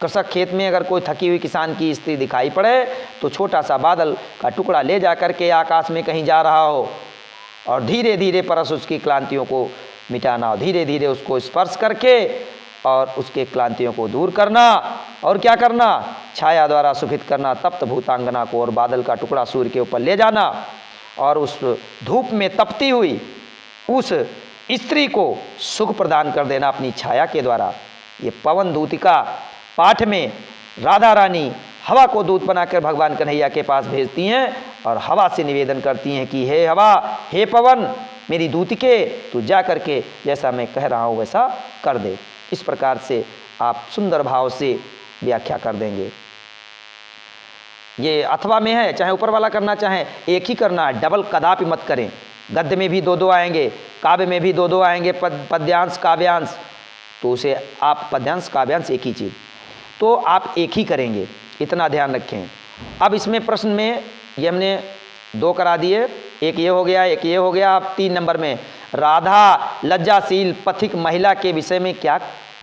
कृषक खेत में अगर कोई थकी हुई किसान की स्त्री दिखाई पड़े तो छोटा सा बादल का टुकड़ा ले जा करके आकाश में कहीं जा रहा हो और धीरे धीरे परस उसकी क्लांतियों को मिटाना, और धीरे धीरे उसको स्पर्श करके और उसके क्लांतियों को दूर करना। और क्या करना? छाया द्वारा सुखित करना तप्त भूतांगना को, और बादल का टुकड़ा सूर्य के ऊपर ले जाना और उस धूप में तपती हुई उस स्त्री को सुख प्रदान कर देना अपनी छाया के द्वारा। ये पवन दूतिका पाठ में राधा रानी हवा को दूत बनाकर भगवान कन्हैया के पास भेजती हैं और हवा से निवेदन करती हैं कि हे हवा, हे पवन, मेरी दूतिके, तू जा करके जैसा मैं कह रहा हूँ वैसा कर दे। इस प्रकार से आप सुंदर भाव से व्याख्या कर देंगे। ये अथवा में है, चाहे ऊपर वाला करना चाहे एक ही करना है, डबल कदापि मत करें। गद्य में भी दो दो आएंगे, काव्य में भी दो दो आएंगे, पद्यांश काव्यांश, तो उसे आप पद्यांश काव्यांश एक ही चीज़, तो आप एक ही करेंगे, इतना ध्यान रखें। अब इसमें प्रश्न में ये हमने दो करा दिए, एक ये हो गया एक ये हो गया। अब 3 नंबर में राधा लज्जाशील पथिक महिला के विषय में क्या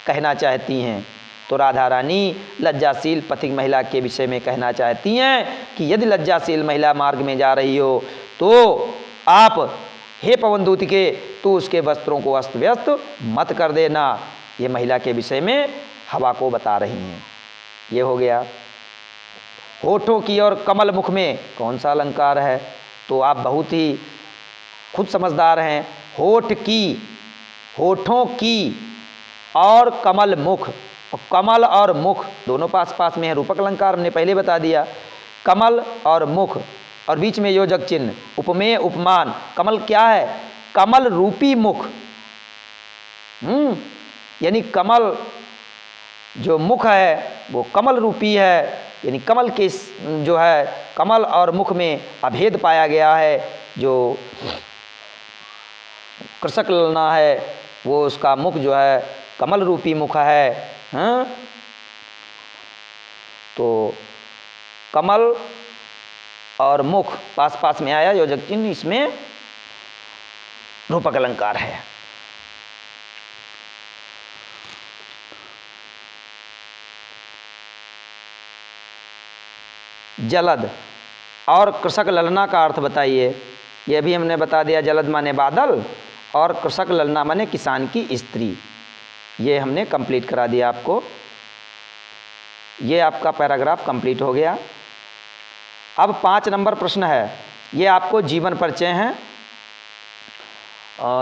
कहना चाहती हैं? तो राधा रानी लज्जाशील पथिक महिला के विषय में कहना चाहती हैं कि यदि लज्जाशील महिला मार्ग में जा रही हो तो आप हे पवन दूत के, तू उसके वस्त्रों को अस्त व्यस्त मत कर देना। ये महिला के विषय में हवा को बता रही हैं। ये हो गया। होठों की और कमल मुख में कौन सा अलंकार है? तो आप बहुत ही खुद समझदार हैं। होठ की, होठों की और कमल मुख, और कमल और मुख दोनों पास पास में है, रूपक अलंकार हमने पहले बता दिया। कमल और मुख और बीच में योजक चिन्ह, उपमेय उपमान। कमल क्या है? कमल रूपी मुख, यानी कमल जो मुख है वो कमल रूपी है, यानी कमल के जो है कमल और मुख में अभेद पाया गया है। जो कृषक ललना है वो उसका मुख जो है कमल रूपी मुख है। तो कमल और मुख पास पास में आया योजक चिन्ह, इसमें रूपक अलंकार है। जलद और कृषक ललना का अर्थ बताइए। यह भी हमने बता दिया, जलद माने बादल और कृषक ललना माने किसान की स्त्री। ये हमने कंप्लीट करा दिया आपको। ये आपका पैराग्राफ कंप्लीट हो गया। अब 5 नंबर प्रश्न है, ये आपको जीवन परिचय हैं।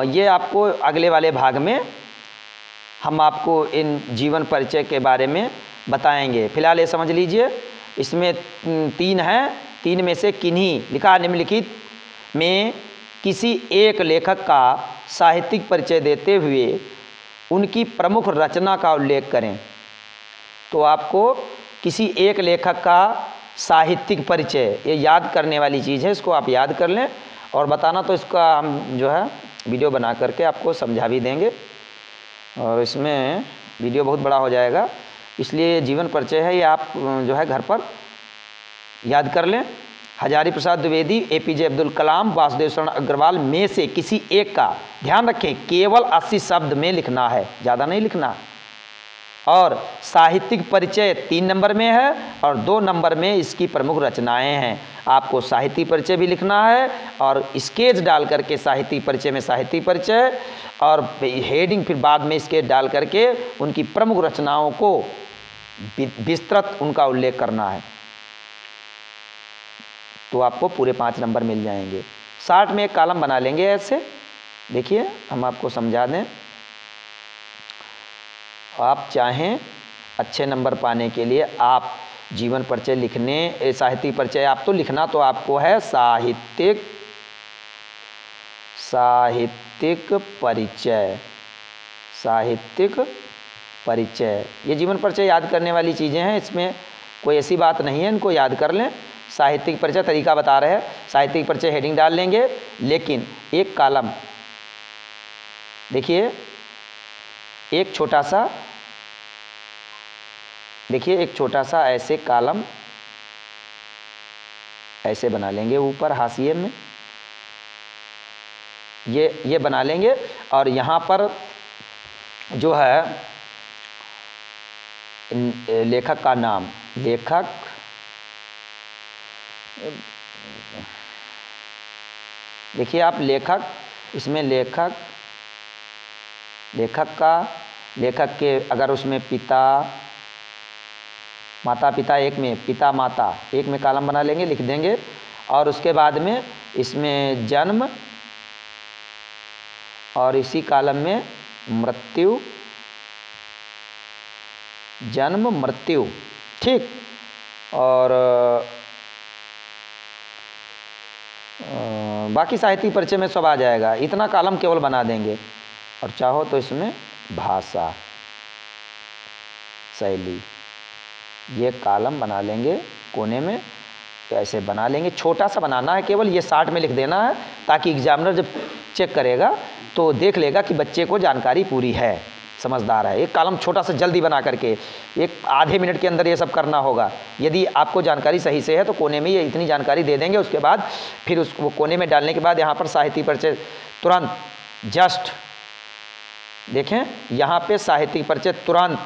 ये आपको अगले वाले भाग में हम आपको इन जीवन परिचय के बारे में बताएंगे। फिलहाल ये समझ लीजिए, इसमें 3 हैं, 3 में से किन्हीं लिखा निम्नलिखित में किसी एक लेखक का साहित्यिक परिचय देते हुए उनकी प्रमुख रचना का उल्लेख करें। तो आपको किसी एक लेखक का साहित्यिक परिचय, ये याद करने वाली चीज़ है, इसको आप याद कर लें और बताना। तो इसका हम जो है वीडियो बना करके आपको समझा भी देंगे, और इसमें वीडियो बहुत बड़ा हो जाएगा, इसलिए जीवन परिचय है, ये आप जो है घर पर याद कर लें। हजारी प्रसाद द्विवेदी, APJ अब्दुल कलाम, वासुदेव शरण अग्रवाल में से किसी एक का, ध्यान रखें केवल 80 शब्द में लिखना है, ज़्यादा नहीं लिखना। और साहित्यिक परिचय 3 नंबर में है और 2 नंबर में इसकी प्रमुख रचनाएं हैं। आपको साहित्यिक परिचय भी लिखना है और स्केच डाल करके साहित्यिक परिचय में साहित्यिक परिचय और हेडिंग फिर बाद में स्केच डाल करके उनकी प्रमुख रचनाओं को विस्तृत उनका उल्लेख करना है। तो आपको पूरे 5 नंबर मिल जाएंगे। 60 में एक कॉलम बना लेंगे ऐसे। देखिए हम आपको समझा दें, आप चाहें अच्छे नंबर पाने के लिए आप जीवन परिचय लिखने, साहित्यिक परिचय आप तो लिखना तो आपको है साहित्यिक परिचय, साहित्यिक परिचय। ये जीवन परिचय याद करने वाली चीज़ें हैं, इसमें कोई ऐसी बात नहीं है, इनको याद कर लें। साहित्यिक परिचय तरीका बता रहे हैं, साहित्यिक परिचय हेडिंग डाल लेंगे, लेकिन एक कॉलम देखिए, एक छोटा सा, देखिए एक छोटा सा ऐसे कॉलम ऐसे बना लेंगे ऊपर हाशिए में, ये बना लेंगे। और यहाँ पर जो है लेखक का नाम, लेखक देखिए आप लेखक, इसमें लेखक के अगर उसमें पिता माता पिता एक में, पिता माता एक में कॉलम बना लेंगे, लिख देंगे। और उसके बाद में इसमें जन्म और इसी कॉलम में मृत्यु, जन्म मृत्यु, ठीक। और बाकी साहित्यिक परिचय में सब आ जाएगा, इतना कॉलम केवल बना देंगे। और चाहो तो इसमें भाषा शैली, ये कॉलम बना लेंगे कोने में, ऐसे बना लेंगे। छोटा सा बनाना है केवल, ये 60 में लिख देना है, ताकि एग्जामिनर जब चेक करेगा तो देख लेगा कि बच्चे को जानकारी पूरी है, समझदार है। एक कॉलम छोटा सा जल्दी बना करके एक आधे मिनट के अंदर ये सब करना होगा। यदि आपको जानकारी सही से है तो कोने में ये इतनी जानकारी दे देंगे। उसके बाद फिर उसको कोने में डालने के बाद यहाँ पर साहित्यिक परिचय तुरंत जस्ट देखें, यहाँ पे साहित्यिक परिचय तुरंत,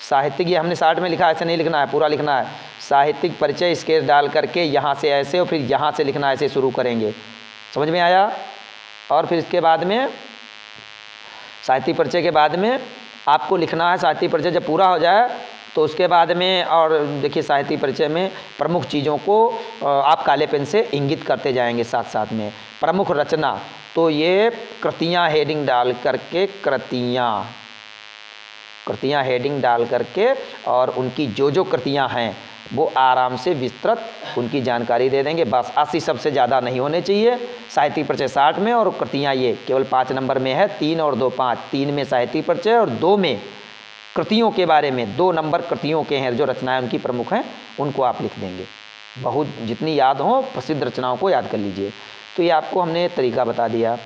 साहित्यिक ये हमने 60 में लिखा, ऐसे नहीं लिखना है, पूरा लिखना है। साहित्यिक परिचय स्केच डाल करके यहाँ से ऐसे और फिर यहाँ से लिखना, ऐसे शुरू करेंगे। समझ में आया? और फिर इसके बाद में साहित्यिक परिचय के बाद में आपको लिखना है, साहित्यिक परिचय जब पूरा हो जाए तो उसके बाद में, और देखिए साहित्यिक परिचय में प्रमुख चीज़ों को आप काले पेन से इंगित करते जाएंगे साथ साथ में। प्रमुख रचना, तो ये कृतियाँ हेडिंग डाल करके, कृतियाँ हेडिंग डाल करके और उनकी जो कृतियाँ हैं वो आराम से विस्तृत उनकी जानकारी दे देंगे। बस 80 शब्द से ज़्यादा नहीं होने चाहिए। साहित्यिक परिचय 60 में और कृतियाँ ये केवल 5 नंबर में है, 3 और 2 5, 3 में साहित्यिक परिचय और 2 में कृतियों के बारे में, 2 नंबर कृतियों के हैं जो रचनाएं उनकी प्रमुख हैं, उनको आप लिख देंगे। बहुत जितनी याद हो प्रसिद्ध रचनाओं को याद कर लीजिए। तो ये आपको हमने तरीका बता दिया।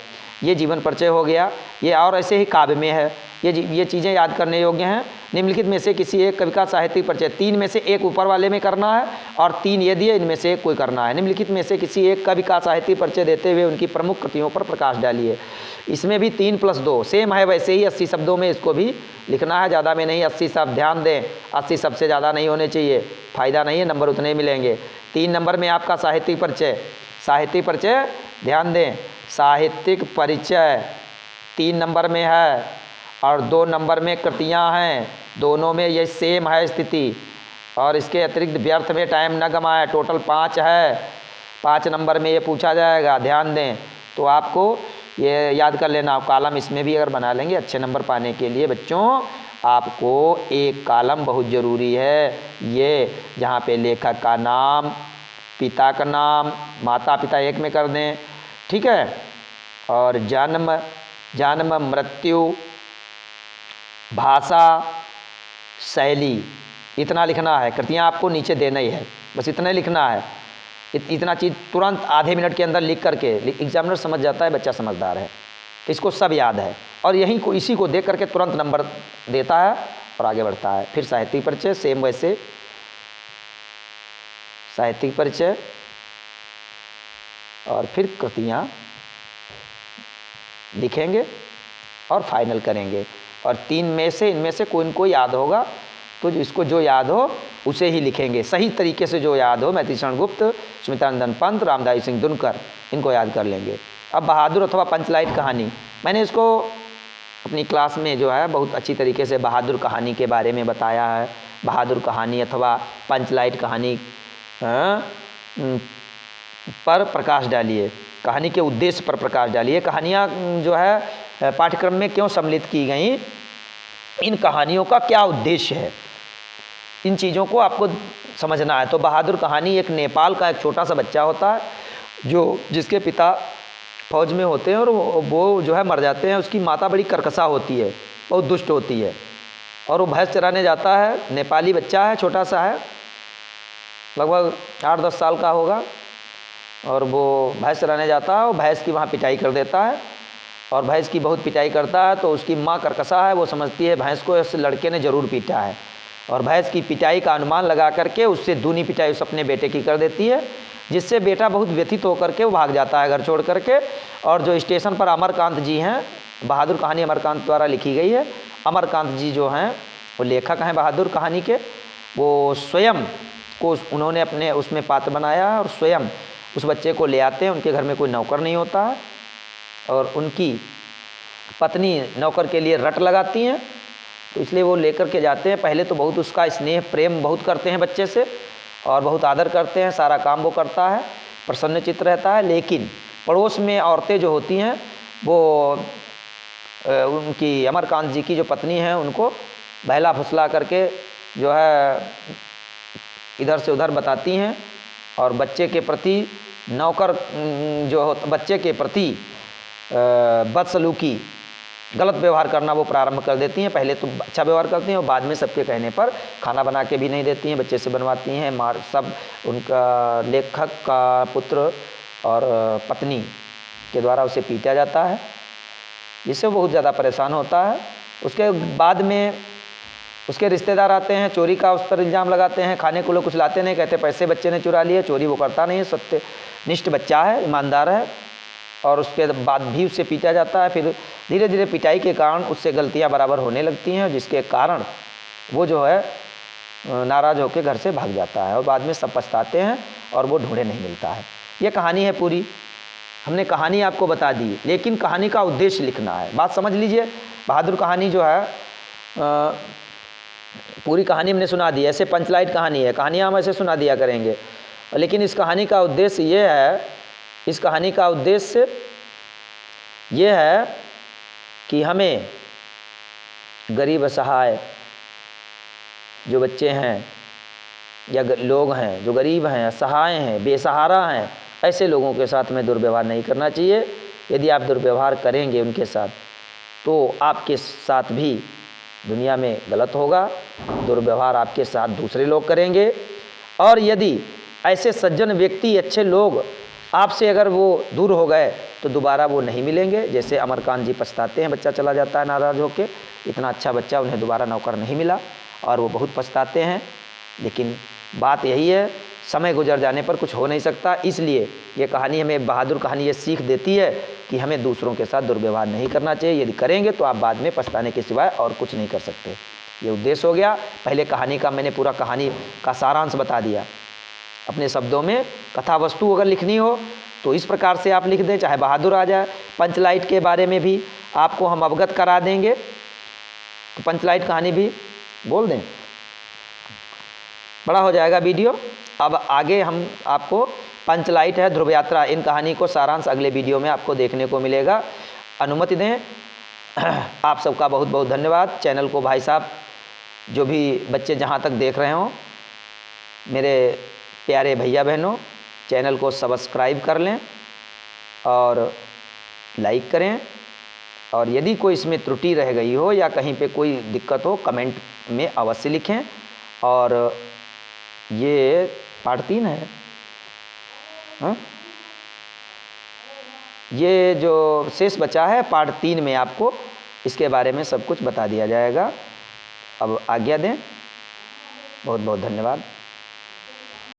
ये जीवन परिचय हो गया। ये और ऐसे ही काव्य में है, ये चीज़ें याद करने योग्य हैं। निम्नलिखित में से किसी एक कवि का साहित्यिक परिचय, 3 में से एक ऊपर वाले में करना है और 3 ये दिए, इनमें से एक कोई करना है। निम्नलिखित में से किसी एक कवि का साहित्यिक परिचय देते हुए उनकी प्रमुख कृतियों पर प्रकाश डालिए। इसमें भी 3 + 2 सेम है, वैसे ही 80 शब्दों में इसको भी लिखना है, ज़्यादा में नहीं। 80 शब्द, ध्यान दें, 80 शब्द से ज़्यादा नहीं होने चाहिए, फ़ायदा नहीं है, नंबर उतने ही मिलेंगे। 3 नंबर में आपका साहित्यिक परिचय, साहित्यिक परिचय ध्यान दें, साहित्यिक परिचय 3 नंबर में है। और 2 नंबर में कृतियाँ हैं, दोनों में ये सेम है स्थिति। और इसके अतिरिक्त व्यर्थ में टाइम न गमाएं, टोटल 5 है, 5 नंबर में ये पूछा जाएगा, ध्यान दें। तो आपको ये याद कर लेना, कॉलम इसमें भी अगर बना लेंगे अच्छे नंबर पाने के लिए बच्चों आपको एक कॉलम बहुत ज़रूरी है, ये जहाँ पे लेखक का नाम, पिता का नाम, माता पिता एक में कर दें, ठीक है, और जन्म मृत्यु, भाषा, शैली, इतना लिखना है। कृतियाँ आपको नीचे देना ही है, बस इतना ही लिखना है। इतना चीज़ तुरंत आधे मिनट के अंदर लिख करके एग्जामिनर समझ जाता है बच्चा समझदार है, इसको सब याद है और इसी को देख करके तुरंत नंबर देता है और आगे बढ़ता है। फिर साहित्यिक परिचय सेम वैसे, साहित्यिक परिचय और फिर कृतियाँ लिखेंगे और फाइनल करेंगे। और 3 में से इनमें से कोई इनको याद होगा तो इसको जो याद हो उसे ही लिखेंगे, सही तरीके से जो याद हो। मैथिली शरण गुप्त, सुमित्रानंदन पंत, रामधारी सिंह दिनकर, इनको याद कर लेंगे। अब बहादुर अथवा पंचलाइट कहानी, मैंने इसको अपनी क्लास में जो है बहुत अच्छी तरीके से बहादुर कहानी के बारे में बताया है। बहादुर कहानी अथवा पंचलाइट कहानी पर प्रकाश डालिए, कहानी के उद्देश्य पर प्रकाश डालिए। कहानियाँ जो है पाठ्यक्रम में क्यों सम्मिलित की गई, इन कहानियों का क्या उद्देश्य है, इन चीज़ों को आपको समझना है। तो बहादुर कहानी एक नेपाल का एक छोटा सा बच्चा होता है जिसके पिता फौज में होते हैं और वो जो है मर जाते हैं। उसकी माता बड़ी कर्कशा होती है, बहुत दुष्ट होती है और वो भैंस चराने जाता है। नेपाली बच्चा है, छोटा सा है, लगभग 8-10 साल का होगा, और वो भैंस चराने जाता है और भैंस की वहाँ पिटाई कर देता है और भैंस की बहुत पिटाई करता है। तो उसकी माँ कर्कशा है, वो समझती है भैंस को इस लड़के ने ज़रूर पीटा है और भैंस की पिटाई का अनुमान लगा करके उससे दूनी पिटाई उस अपने बेटे की कर देती है, जिससे बेटा बहुत व्यथित होकर के वो भाग जाता है घर छोड़ करके। और जो स्टेशन पर अमरकांत जी हैं, बहादुर कहानी अमरकांत द्वारा लिखी गई है। अमरकांत जी जो हैं वो लेखक हैं बहादुर कहानी के, वो स्वयं को उन्होंने अपने उसमें पात्र बनाया है और स्वयं उस बच्चे को ले आते हैं। उनके घर में कोई नौकर नहीं होता है और उनकी पत्नी नौकर के लिए रट लगाती हैं, तो इसलिए वो लेकर के जाते हैं। पहले तो बहुत उसका स्नेह प्रेम बहुत करते हैं बच्चे से और बहुत आदर करते हैं, सारा काम वो करता है, प्रसन्नचित्त रहता है। लेकिन पड़ोस में औरतें जो होती हैं वो उनकी अमरकांत जी की जो पत्नी है उनको बहला फुसला करके जो है इधर से उधर बताती हैं और बच्चे के प्रति नौकर जो बच्चे के प्रति बदसलूकी गलत व्यवहार करना वो प्रारंभ कर देती हैं। पहले तो अच्छा व्यवहार करती हैं और बाद में सबके कहने पर खाना बना के भी नहीं देती हैं, बच्चे से बनवाती हैं। मार सब उनका लेखक का पुत्र और पत्नी के द्वारा उसे पीटा जाता है, जिससे वो बहुत ज़्यादा परेशान होता है। उसके बाद में उसके रिश्तेदार आते हैं, चोरी का उस पर इल्ज़ाम लगाते हैं। खाने को लोग कुछ लाते नहीं, कहते पैसे बच्चे ने चुरा लिए, चोरी वो करता नहीं है, सत्यनिष्ठ बच्चा है, ईमानदार है। और उसके बाद भी उससे पीटा जाता है। फिर धीरे धीरे पिटाई के कारण उससे गलतियां बराबर होने लगती हैं, जिसके कारण वो जो है नाराज़ होकर घर से भाग जाता है और बाद में सब पछताते हैं और वो ढूंढे नहीं मिलता है। ये कहानी है पूरी, हमने कहानी आपको बता दी, लेकिन कहानी का उद्देश्य लिखना है। बात समझ लीजिए, बहादुर कहानी जो है पूरी कहानी हमने सुना दी, ऐसे पंचलाइट कहानी है, कहानियाँ हम ऐसे सुना दिया करेंगे, लेकिन इस कहानी का उद्देश्य ये है, इस कहानी का उद्देश्य ये है कि हमें गरीब असहाय जो बच्चे हैं या लोग हैं जो गरीब हैं, असहाय हैं, बेसहारा हैं, ऐसे लोगों के साथ में दुर्व्यवहार नहीं करना चाहिए। यदि आप दुर्व्यवहार करेंगे उनके साथ तो आपके साथ भी दुनिया में गलत होगा, दुर्व्यवहार आपके साथ दूसरे लोग करेंगे। और यदि ऐसे सज्जन व्यक्ति, अच्छे लोग आपसे अगर वो दूर हो गए तो दोबारा वो नहीं मिलेंगे। जैसे अमरकांत जी पछताते हैं, बच्चा चला जाता है नाराज़ होकर, इतना अच्छा बच्चा, उन्हें दोबारा नौकर नहीं मिला और वो बहुत पछताते हैं। लेकिन बात यही है, समय गुजर जाने पर कुछ हो नहीं सकता। इसलिए ये कहानी हमें, बहादुर कहानी ये सीख देती है कि हमें दूसरों के साथ दुर्व्यवहार नहीं करना चाहिए। यदि करेंगे तो आप बाद में पछताने के सिवाय और कुछ नहीं कर सकते। ये उद्देश्य हो गया। पहले कहानी का मैंने पूरा कहानी का सारांश बता दिया। अपने शब्दों में कथा वस्तु अगर लिखनी हो तो इस प्रकार से आप लिख दें, चाहे बहादुर आ जाए। पंचलाइट के बारे में भी आपको हम अवगत करा देंगे तो पंचलाइट कहानी भी बोल दें, बड़ा हो जाएगा वीडियो। अब आगे हम आपको पंचलाइट है, ध्रुव यात्रा, इन कहानी को सारांश अगले वीडियो में आपको देखने को मिलेगा। अनुमति दें। आप सबका बहुत बहुत धन्यवाद। चैनल को भाई साहब, जो भी बच्चे जहाँ तक देख रहे हों, मेरे प्यारे भैया बहनों, चैनल को सब्सक्राइब कर लें और लाइक करें। और यदि कोई इसमें त्रुटि रह गई हो या कहीं पे कोई दिक्कत हो, कमेंट में अवश्य लिखें। और ये पार्ट 3 है, हाँ? ये जो शेष बचा है पार्ट 3 में आपको इसके बारे में सब कुछ बता दिया जाएगा। अब आज्ञा दें। बहुत बहुत धन्यवाद।